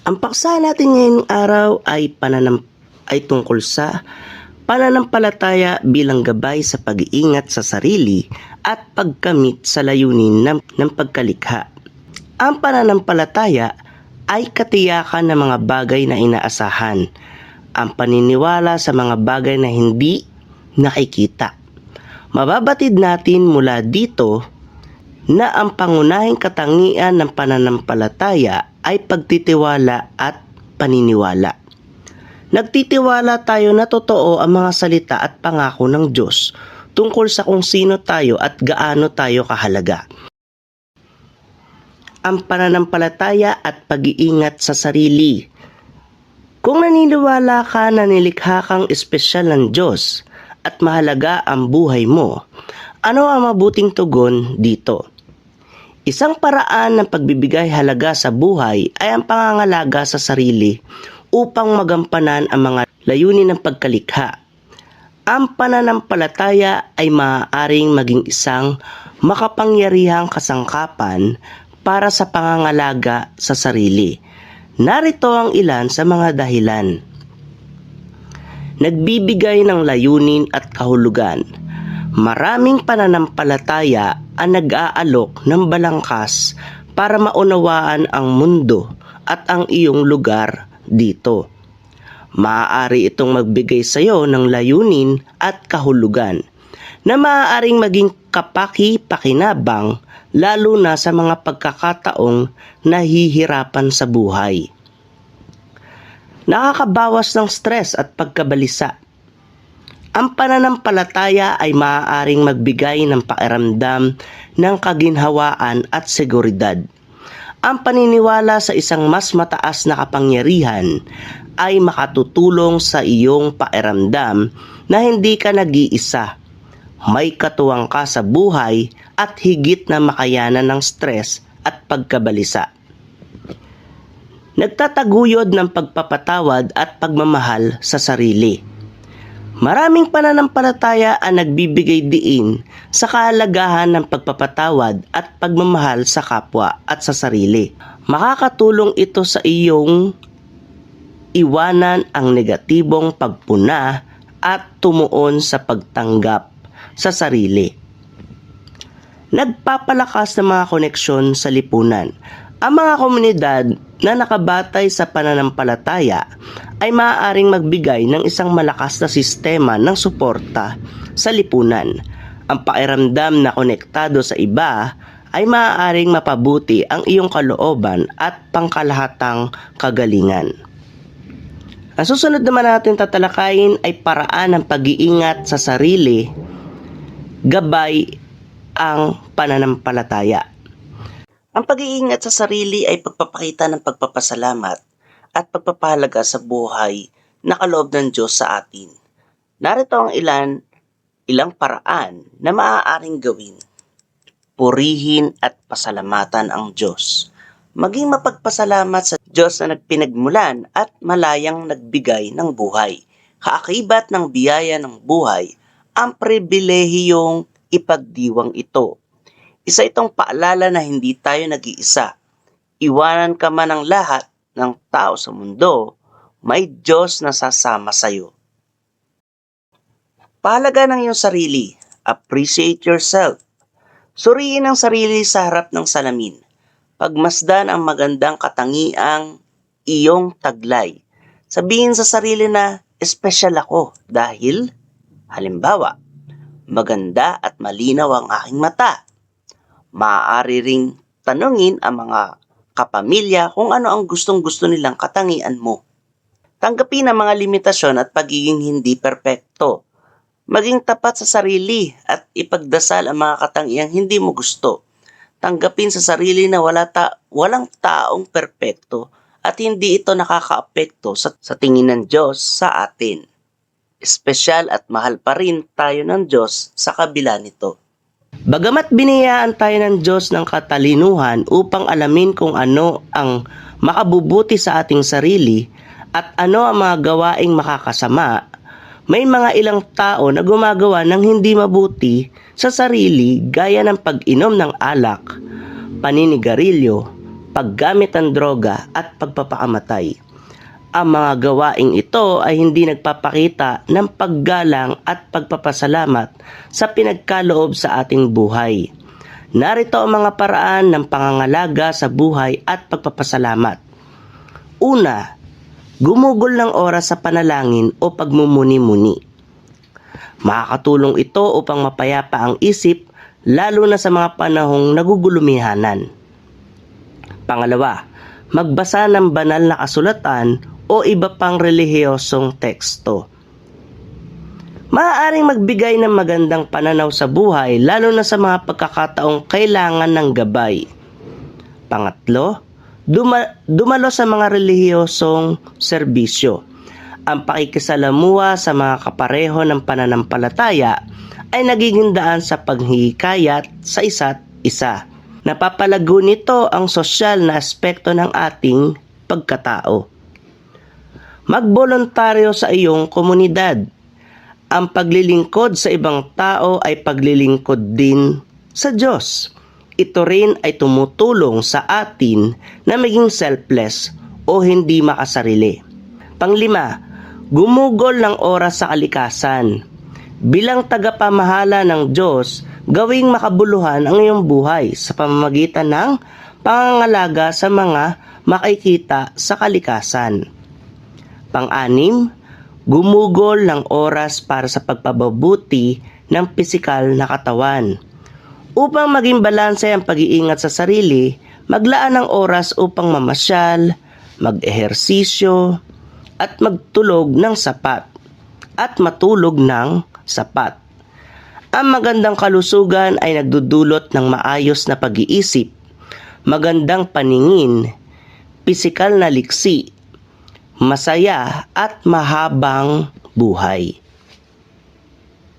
Ang paksa natin ngayong araw ay tungkol sa pananampalataya bilang gabay sa pag-iingat sa sarili at pagkamit sa layunin ng pagkalikha. Ang pananampalataya ay katiyakan ng mga bagay na inaasahan, ang paniniwala sa mga bagay na hindi nakikita. Mababatid natin mula dito na ang pangunahing katangian ng pananampalataya ay pagtitiwala at paniniwala. Nagtitiwala tayo na totoo ang mga salita at pangako ng Diyos tungkol sa kung sino tayo at gaano tayo kahalaga. Ang pananampalataya at pag-iingat sa sarili. Kung naniniwala ka na nilikha kang espesyal ng Diyos at mahalaga ang buhay mo, ano ang mabuting tugon dito? Isang paraan ng pagbibigay halaga sa buhay ay ang pangangalaga sa sarili upang magampanan ang mga layunin ng pagkalikha. Ang pananampalataya ay maaaring maging isang makapangyarihang kasangkapan para sa pangangalaga sa sarili. Narito ang ilan sa mga dahilan. Nagbibigay ng layunin at kahulugan. Maraming pananampalataya ang nag-aalok ng balangkas para maunawaan ang mundo at ang iyong lugar dito. Maaari itong magbigay sa iyo ng layunin at kahulugan na maaaring maging kapaki-pakinabang lalo na sa mga pagkakataong nahihirapan sa buhay. Nakakabawas ng stress at pagkabalisa. Ang pananampalataya ay maaaring magbigay ng pakiramdam ng kaginhawaan at seguridad. Ang paniniwala sa isang mas mataas na kapangyarihan ay makatutulong sa iyong pakiramdam na hindi ka nag-iisa. May katuwang ka sa buhay at higit na makayanan ng stress at pagkabalisa. Nagtataguyod ng pagpapatawad at pagmamahal sa sarili. Maraming pananampalataya ang nagbibigay diin sa kahalagahan ng pagpapatawad at pagmamahal sa kapwa at sa sarili. Makakatulong ito sa iyong iwanan ang negatibong pagpuna at tumuon sa pagtanggap sa sarili. Nagpapalakas ng mga koneksyon sa lipunan. Ang mga komunidad na nakabatay sa pananampalataya ay maaaring magbigay ng isang malakas na sistema ng suporta sa lipunan. Ang pakiramdam na konektado sa iba ay maaaring mapabuti ang iyong kalooban at pangkalahatang kagalingan. Ang susunod naman natin tatalakayin ay paraan ng pag-iingat sa sarili, gabay ang pananampalataya. Ang pag-iingat sa sarili ay pagpapakita ng pagpapasalamat at pagpapahalaga sa buhay na kaloob ng Diyos sa atin. Narito ang ilang paraan na maaaring gawin. Purihin at pasalamatan ang Diyos. Maging mapagpasalamat sa Diyos na nagpinagmulan at malayang nagbigay ng buhay. Kaakibat ng biyaya ng buhay, ang pribilehiyong ipagdiwang ito. Isa itong paalala na hindi tayo nag-iisa. Iwanan ka man ng lahat ng tao sa mundo, may Diyos na sasama sa iyo. Pahalaga ng iyong sarili. Appreciate yourself. Suriin ang sarili sa harap ng salamin. Pagmasdan ang magandang katangiang iyong taglay. Sabihin sa sarili na, espesyal ako dahil, halimbawa, maganda at malinaw ang aking mata. Maaari ring tanungin ang mga kapamilya kung ano ang gustong-gusto nilang katangian mo. Tanggapin ang mga limitasyon at pagiging hindi perpekto. Maging tapat sa sarili at ipagdasal ang mga katangiang hindi mo gusto. Tanggapin sa sarili na walang taong perpekto at hindi ito nakakaapekto sa tingin ng Diyos sa atin. Espesyal at mahal pa rin tayo ng Diyos sa kabila nito. Bagamat biniyayaan tayo ng Diyos ng katalinuhan upang alamin kung ano ang makabubuti sa ating sarili at ano ang mga gawaing makakasama, may mga ilang tao na gumagawa ng hindi mabuti sa sarili gaya ng pag-inom ng alak, paninigarilyo, paggamit ng droga at pagpapakamatay. Ang mga gawaing ito ay hindi nagpapakita ng paggalang at pagpapasalamat sa pinagkaloob sa ating buhay. Narito ang mga paraan ng pangangalaga sa buhay at pagpapasalamat. Una, gumugol ng oras sa panalangin o pagmumuni-muni. Makakatulong ito upang mapayapa ang isip, lalo na sa mga panahong nagugulumihanan. Pangalawa, magbasa ng banal na kasulatan o iba pang relihiyosong teksto. Maaaring magbigay ng magandang pananaw sa buhay, lalo na sa mga pagkakataong kailangan ng gabay. Pangatlo, dumalo sa mga relihiyosong serbisyo. Ang pakikisalamuha sa mga kapareho ng pananampalataya ay nagiging daan sa paghihikayat sa isa't isa. Napapalago nito ang sosyal na aspekto ng ating pagkatao. Magboluntaryo sa iyong komunidad. Ang paglilingkod sa ibang tao ay paglilingkod din sa Diyos. Ito rin ay tumutulong sa atin na maging selfless o hindi makasarili. Panglima, gumugol ng oras sa kalikasan. Bilang tagapamahala ng Diyos, gawing makabuluhan ang iyong buhay sa pamamagitan ng pangangalaga sa mga makikita sa kalikasan. Pang-anim, gumugol ng oras para sa pagpapabuti ng pisikal na katawan. Upang maging balanse ang pag-iingat sa sarili, maglaan ng oras upang mamasyal, mag-ehersisyo, at magtulog ng sapat, at matulog ng sapat. Ang magandang kalusugan ay nagdudulot ng maayos na pag-iisip, magandang paningin, pisikal na liksi, masaya at mahabang buhay.